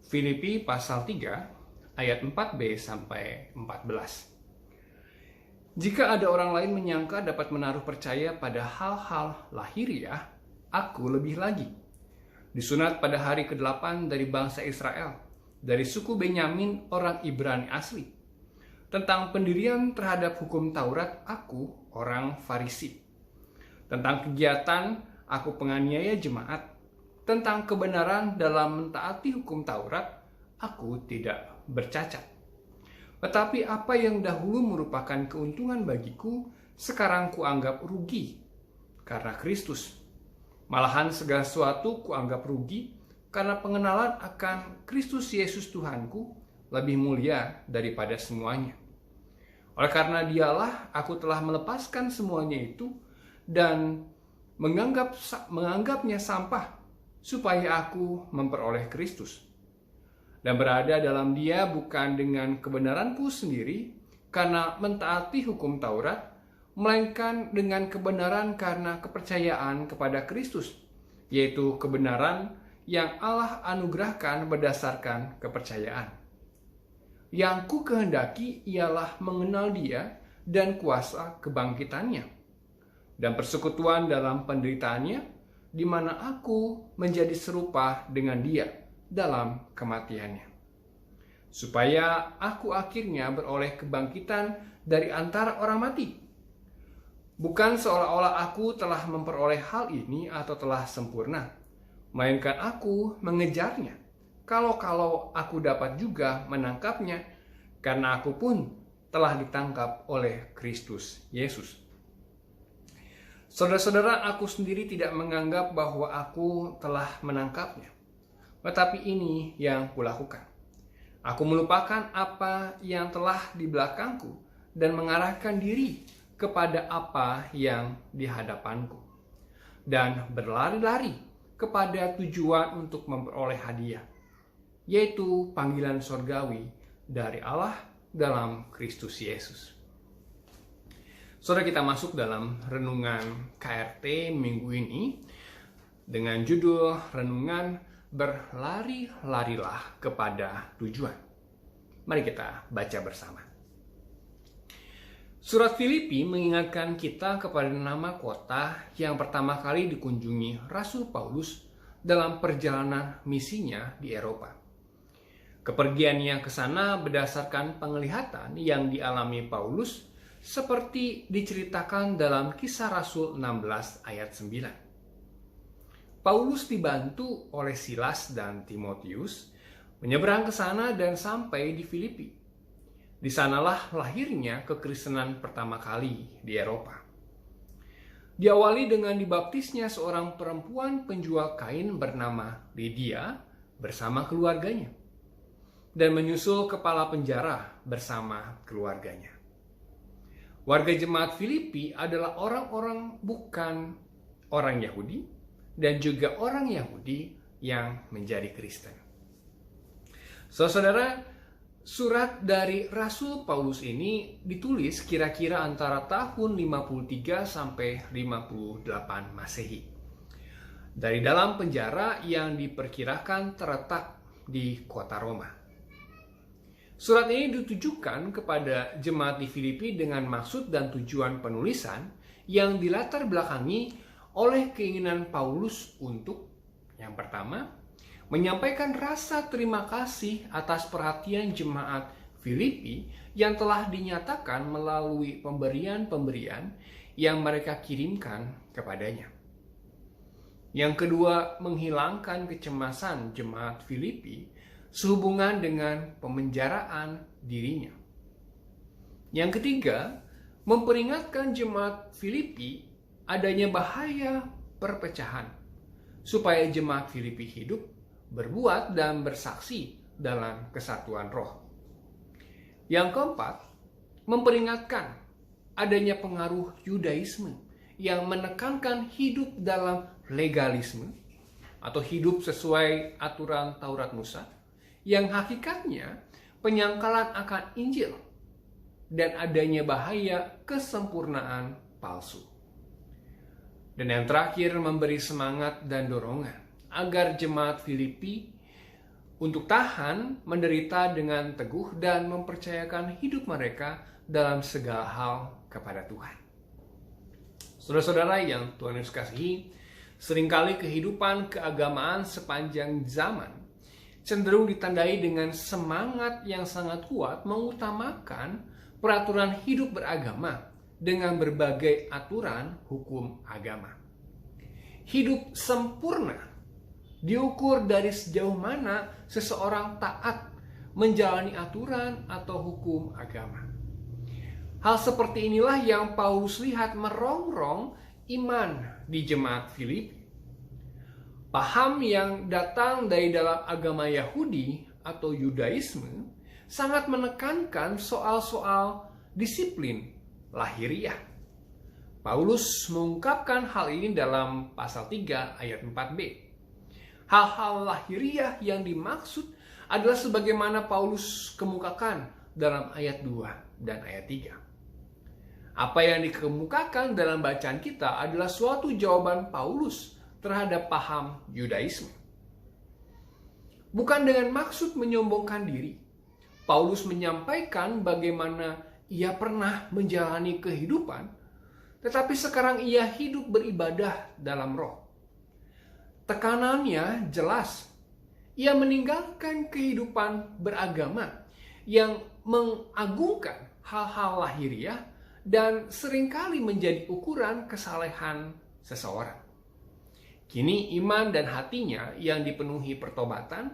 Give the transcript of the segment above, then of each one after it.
Filipi pasal 3 ayat 4b sampai 14. Jika ada orang lain menyangka dapat menaruh percaya pada hal-hal lahiriah, aku lebih lagi. Disunat pada hari ke-8 dari bangsa Israel, dari suku Benyamin orang Ibrani asli. Tentang pendirian terhadap hukum Taurat, aku orang Farisi. Tentang kegiatan, aku penganiaya jemaat. Tentang kebenaran dalam mentaati hukum Taurat, aku tidak bercacat. Tetapi apa yang dahulu merupakan keuntungan bagiku, sekarang kuanggap rugi karena Kristus. Malahan segala sesuatu kuanggap rugi karena pengenalan akan Kristus Yesus Tuhanku lebih mulia daripada semuanya. Oleh karena dialah aku telah melepaskan semuanya itu dan menganggapnya sampah supaya aku memperoleh Kristus dan berada dalam Dia bukan dengan kebenaranku sendiri karena mentaati hukum Taurat, melainkan dengan kebenaran karena kepercayaan kepada Kristus, yaitu kebenaran yang Allah anugerahkan berdasarkan kepercayaan. Yang ku kehendaki ialah mengenal Dia dan kuasa kebangkitannya dan persekutuan dalam penderitaannya, di mana aku menjadi serupa dengan Dia dalam kematiannya, supaya aku akhirnya beroleh kebangkitan dari antara orang mati. Bukan seolah-olah aku telah memperoleh hal ini atau telah sempurna, melainkan aku mengejarnya, kalau aku dapat juga menangkapnya, karena aku pun telah ditangkap oleh Kristus Yesus. Saudara-saudara, aku sendiri tidak menganggap bahwa aku telah menangkapnya, tetapi ini yang kulakukan. Aku melupakan apa yang telah di belakangku dan mengarahkan diri kepada apa yang di hadapanku, dan berlari-lari kepada tujuan untuk memperoleh hadiah, yaitu panggilan surgawi dari Allah dalam Kristus Yesus. Saudara, kita masuk dalam renungan KRT minggu ini dengan judul renungan berlari-larilah kepada tujuan. Mari kita baca bersama. Surat Filipi mengingatkan kita kepada nama kota yang pertama kali dikunjungi Rasul Paulus dalam perjalanan misinya di Eropa. Kepergiannya ke sana berdasarkan penglihatan yang dialami Paulus seperti diceritakan dalam Kisah Rasul 16 ayat 9. Paulus dibantu oleh Silas dan Timotius menyeberang ke sana dan sampai di Filipi. Di sanalah lahirnya kekristenan pertama kali di Eropa. Diawali dengan dibaptisnya seorang perempuan penjual kain bernama Lydia bersama keluarganya, dan menyusul kepala penjara bersama keluarganya. Warga jemaat Filipi adalah orang-orang bukan orang Yahudi dan juga orang Yahudi yang menjadi Kristen. Saudara, surat dari Rasul Paulus ini ditulis kira-kira antara tahun 53 sampai 58 Masehi. Dari dalam penjara yang diperkirakan terletak di kota Roma. Surat ini ditujukan kepada jemaat di Filipi dengan maksud dan tujuan penulisan yang dilatar belakangi oleh keinginan Paulus untuk, yang pertama, menyampaikan rasa terima kasih atas perhatian jemaat Filipi yang telah dinyatakan melalui pemberian-pemberian yang mereka kirimkan kepadanya. Yang kedua, menghilangkan kecemasan jemaat Filipi sehubungan dengan pemenjaraan dirinya. Yang ketiga, memperingatkan jemaat Filipi adanya bahaya perpecahan, supaya jemaat Filipi hidup, berbuat, dan bersaksi dalam kesatuan roh. Yang keempat, memperingatkan adanya pengaruh Yudaisme yang menekankan hidup dalam legalisme atau hidup sesuai aturan Taurat Musa, yang hakikatnya penyangkalan akan Injil dan adanya bahaya kesempurnaan palsu. Dan yang terakhir, memberi semangat dan dorongan agar jemaat Filipi untuk tahan menderita dengan teguh dan mempercayakan hidup mereka dalam segala hal kepada Tuhan. Saudara-saudara yang Tuhan Yesus kasihi, seringkali kehidupan keagamaan sepanjang zaman cenderung ditandai dengan semangat yang sangat kuat mengutamakan peraturan hidup beragama dengan berbagai aturan hukum agama. Hidup sempurna diukur dari sejauh mana seseorang taat menjalani aturan atau hukum agama. Hal seperti inilah yang Paulus lihat merongrong iman di jemaat Filipi. Paham yang datang dari dalam agama Yahudi atau Yudaisme sangat menekankan soal-soal disiplin lahiriah. Paulus mengungkapkan hal ini dalam pasal 3 ayat 4b. Hal-hal lahiriah yang dimaksud adalah sebagaimana Paulus kemukakan dalam ayat 2 dan ayat 3. Apa yang dikemukakan dalam bacaan kita adalah suatu jawaban Paulus terhadap paham Yudaisme. Bukan dengan maksud menyombongkan diri, Paulus menyampaikan bagaimana ia pernah menjalani kehidupan, tetapi sekarang ia hidup beribadah dalam roh. Tekanannya jelas. Ia meninggalkan kehidupan beragama yang mengagungkan hal-hal lahiriah dan seringkali menjadi ukuran kesalehan seseorang. Kini iman dan hatinya yang dipenuhi pertobatan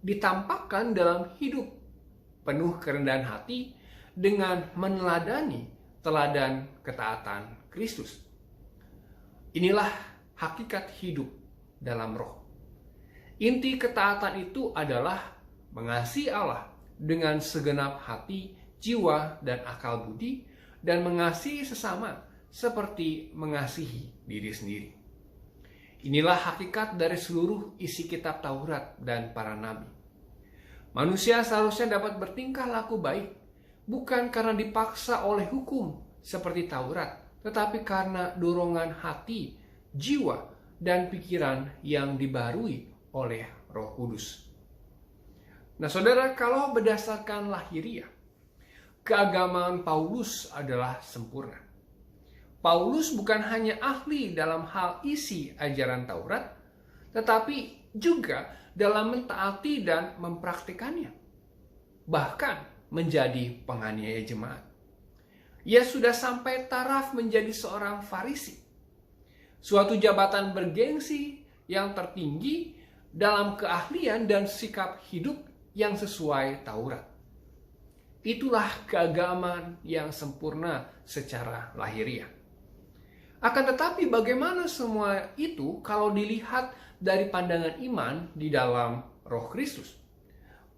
ditampakkan dalam hidup penuh kerendahan hati dengan meneladani teladan ketaatan Kristus. Inilah hakikat hidup dalam roh. Inti ketaatan itu adalah mengasihi Allah dengan segenap hati, jiwa, dan akal budi, dan mengasihi sesama seperti mengasihi diri sendiri. Inilah hakikat dari seluruh isi kitab Taurat dan para nabi. Manusia seharusnya dapat bertingkah laku baik, bukan karena dipaksa oleh hukum seperti Taurat, tetapi karena dorongan hati, jiwa, dan pikiran yang dibarui oleh Roh Kudus. Nah, saudara, kalau berdasarkan lahiriah, keagamaan Paulus adalah sempurna. Paulus bukan hanya ahli dalam hal isi ajaran Taurat, tetapi juga dalam mentaati dan mempraktikannya. Bahkan menjadi penganiaya jemaat. Ia sudah sampai taraf menjadi seorang Farisi, suatu jabatan bergengsi yang tertinggi dalam keahlian dan sikap hidup yang sesuai Taurat. Itulah keagamaan yang sempurna secara lahiriah. Akan tetapi bagaimana semua itu kalau dilihat dari pandangan iman di dalam Roh Kristus?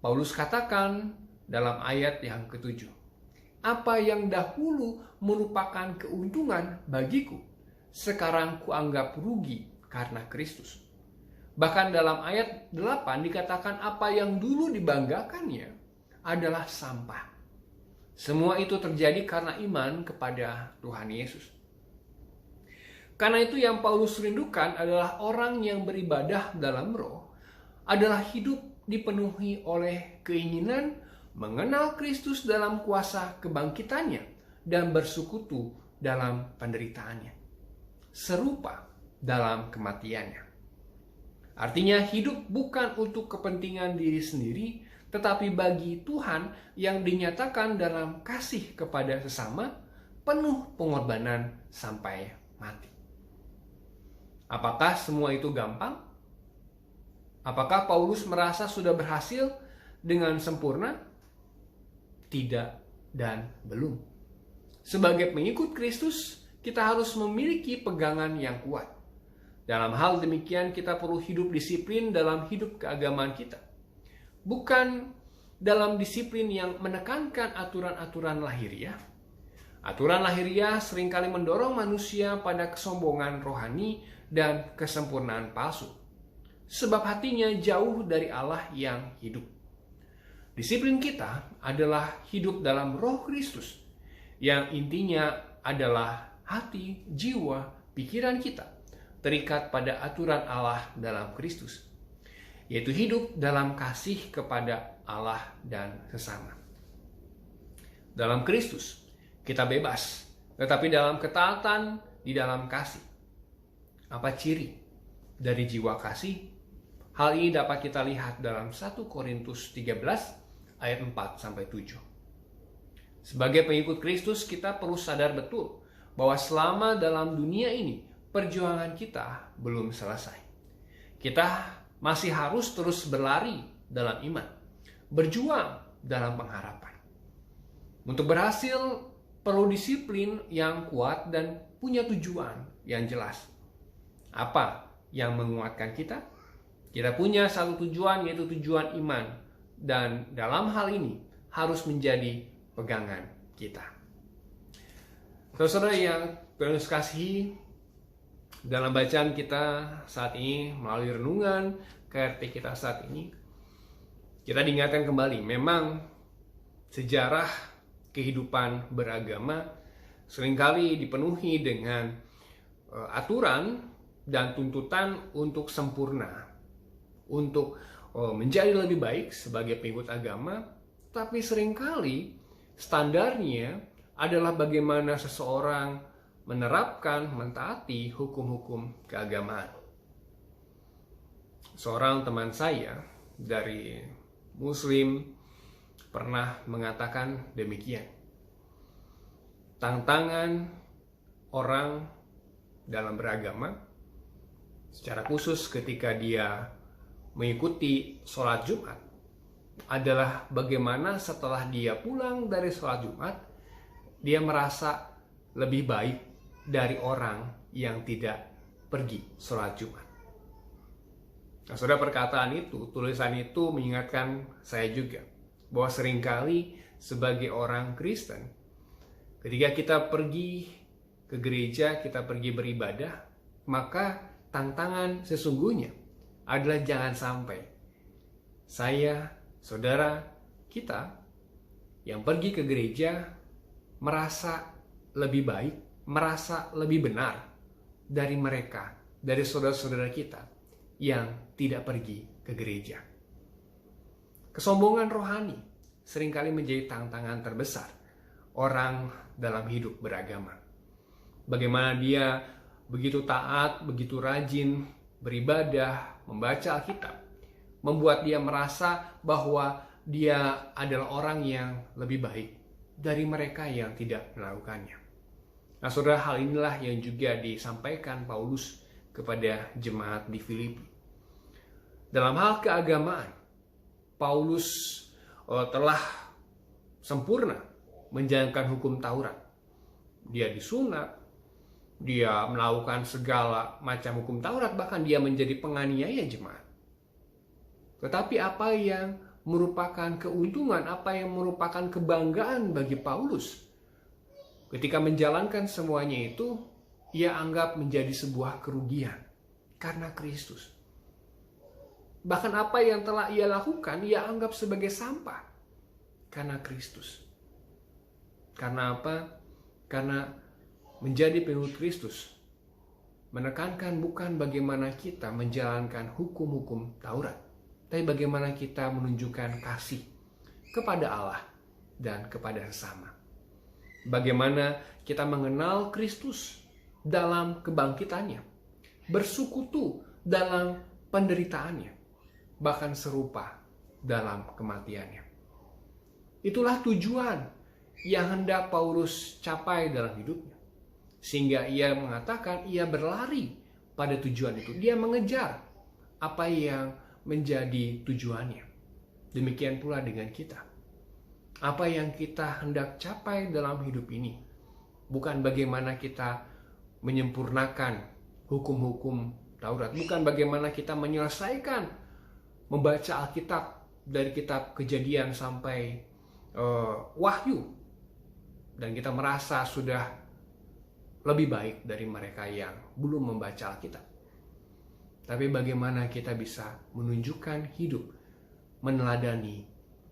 Paulus katakan dalam ayat yang ke-7, "Apa yang dahulu merupakan keuntungan bagiku, sekarang kuanggap rugi karena Kristus." Bahkan dalam ayat 8 dikatakan apa yang dulu dibanggakannya adalah sampah. Semua itu terjadi karena iman kepada Tuhan Yesus. Karena itu yang Paulus rindukan adalah orang yang beribadah dalam roh adalah hidup dipenuhi oleh keinginan mengenal Kristus dalam kuasa kebangkitannya dan bersekutu dalam penderitaannya, serupa dalam kematiannya. Artinya hidup bukan untuk kepentingan diri sendiri, tetapi bagi Tuhan yang dinyatakan dalam kasih kepada sesama, penuh pengorbanan sampai mati. Apakah semua itu gampang? Apakah Paulus merasa sudah berhasil dengan sempurna? Tidak dan belum. Sebagai pengikut Kristus, kita harus memiliki pegangan yang kuat. Dalam hal demikian kita perlu hidup disiplin dalam hidup keagamaan kita. Bukan dalam disiplin yang menekankan aturan-aturan lahiriah. Aturan lahiriah seringkali mendorong manusia pada kesombongan rohani dan kesempurnaan palsu. Sebab hatinya jauh dari Allah yang hidup. Disiplin kita adalah hidup dalam Roh Kristus, yang intinya adalah hati, jiwa, pikiran kita terikat pada aturan Allah dalam Kristus. yaitu hidup dalam kasih kepada Allah dan sesama. Dalam Kristus kita bebas, tetapi dalam ketaatan di dalam kasih. Apa ciri dari jiwa kasih? Hal ini dapat kita lihat dalam 1 Korintus 13 ayat 4-7. Sebagai pengikut Kristus, kita perlu sadar betul bahwa selama dalam dunia ini perjuangan kita belum selesai. Kita masih harus terus berlari dalam iman, berjuang dalam pengharapan. Untuk berhasil perlu disiplin yang kuat dan punya tujuan yang jelas. Apa yang menguatkan kita? Kita punya satu tujuan, yaitu tujuan iman, dan dalam hal ini harus menjadi pegangan kita. Saudara yang Tuhan kasihi, dalam bacaan kita saat ini melalui renungan KRT kita saat ini, kita diingatkan kembali, memang sejarah kehidupan beragama seringkali dipenuhi dengan aturan dan tuntutan untuk sempurna, untuk menjadi lebih baik sebagai pengikut agama, tapi seringkali standarnya adalah bagaimana seseorang menerapkan, mentaati hukum-hukum keagamaan. Seorang teman saya dari Muslim pernah mengatakan demikian. Tantangan orang dalam beragama, secara khusus ketika dia mengikuti sholat Jumat, adalah bagaimana setelah dia pulang dari sholat Jumat, dia merasa lebih baik dari orang yang tidak pergi sholat Jumat. Nah, saudara, perkataan itu, tulisan itu mengingatkan saya juga bahwa seringkali sebagai orang Kristen, ketika kita pergi ke gereja, kita pergi beribadah, maka tantangan sesungguhnya adalah jangan sampai saya, saudara, kita yang pergi ke gereja merasa lebih baik, merasa lebih benar dari mereka, dari saudara-saudara kita yang tidak pergi ke gereja. Kesombongan rohani seringkali menjadi tantangan terbesar orang dalam hidup beragama. Bagaimana dia begitu taat, begitu rajin beribadah, membaca Alkitab, membuat dia merasa bahwa dia adalah orang yang lebih baik dari mereka yang tidak melakukannya. Nah, saudara, hal inilah yang juga disampaikan Paulus kepada jemaat di Filipi. Dalam hal keagamaan, Paulus telah sempurna menjalankan hukum Taurat. Dia disunat, dia melakukan segala macam hukum Taurat, bahkan dia menjadi penganiaya jemaat. Tetapi apa yang merupakan keuntungan, apa yang merupakan kebanggaan bagi Paulus ketika menjalankan semuanya itu, ia anggap menjadi sebuah kerugian karena Kristus. Bahkan apa yang telah ia lakukan, ia anggap sebagai sampah karena Kristus. Karena apa? Karena menjadi pengikut Kristus menekankan bukan bagaimana kita menjalankan hukum-hukum Taurat, tapi bagaimana kita menunjukkan kasih kepada Allah dan kepada sesama. Bagaimana kita mengenal Kristus dalam kebangkitannya, bersekutu dalam penderitaannya, bahkan serupa dalam kematiannya. Itulah tujuan yang hendak Paulus capai dalam hidupnya. Sehingga ia mengatakan ia berlari pada tujuan itu. Dia mengejar apa yang menjadi tujuannya. Demikian pula dengan kita. Apa yang kita hendak capai dalam hidup ini bukan bagaimana kita menyempurnakan hukum-hukum Taurat, bukan bagaimana kita menyelesaikan membaca Alkitab dari kitab Kejadian sampai Wahyu dan kita merasa sudah lebih baik dari mereka yang belum membaca Alkitab. Tapi bagaimana kita bisa menunjukkan hidup meneladani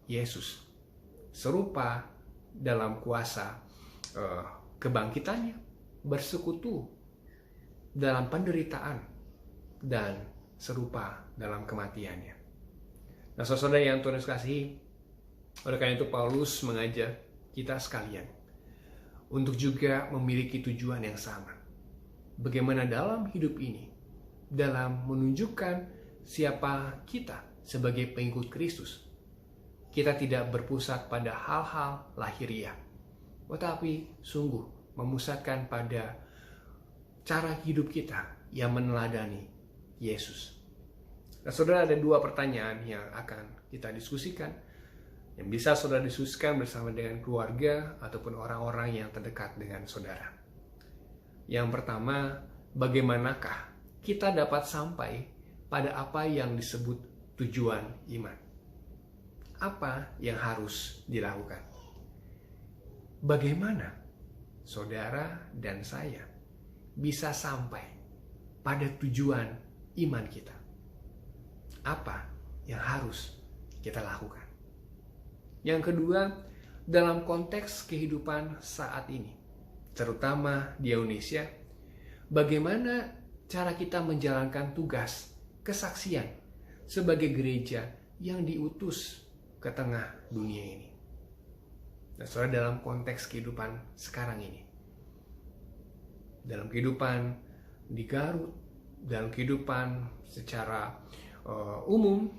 Yesus serupa dalam kuasa kebangkitannya, bersekutu dalam penderitaan, dan serupa dalam kematiannya. Nah, saudara yang Tuhan kasihi, oleh karena itu Paulus mengajak kita sekalian untuk juga memiliki tujuan yang sama. Bagaimana dalam hidup ini, dalam menunjukkan siapa kita sebagai pengikut Kristus, kita tidak berpusat pada hal-hal lahiriah, tetapi sungguh memusatkan pada cara hidup kita yang meneladani Yesus. Nah, saudara, ada dua pertanyaan yang akan kita diskusikan, yang bisa saudara diskusikan bersama dengan keluarga ataupun orang-orang yang terdekat dengan saudara. Yang pertama, bagaimanakah kita dapat sampai pada apa yang disebut tujuan iman? Apa yang harus dilakukan? Bagaimana saudara dan saya bisa sampai pada tujuan iman kita? Apa yang harus kita lakukan? Yang kedua, dalam konteks kehidupan saat ini, terutama di Indonesia, bagaimana cara kita menjalankan tugas kesaksian sebagai gereja yang diutus ke tengah dunia ini? Nah, saudara, dalam konteks kehidupan sekarang ini, dalam kehidupan di Garut, dalam kehidupan secara umum,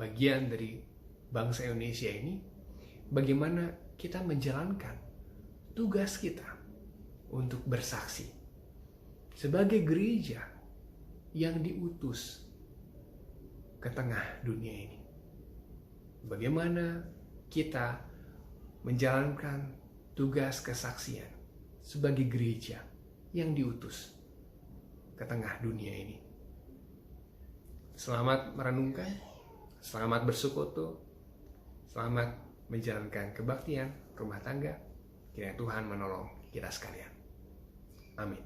bagian dari bangsa Indonesia ini, bagaimana kita menjalankan tugas kita untuk bersaksi sebagai gereja yang diutus ke tengah dunia ini. Bagaimana kita menjalankan tugas kesaksian sebagai gereja yang diutus ke tengah dunia ini. Selamat merenungkan, selamat bersekutu, selamat menjalankan kebaktian rumah tangga. Kiranya Tuhan menolong kita sekalian. Amin.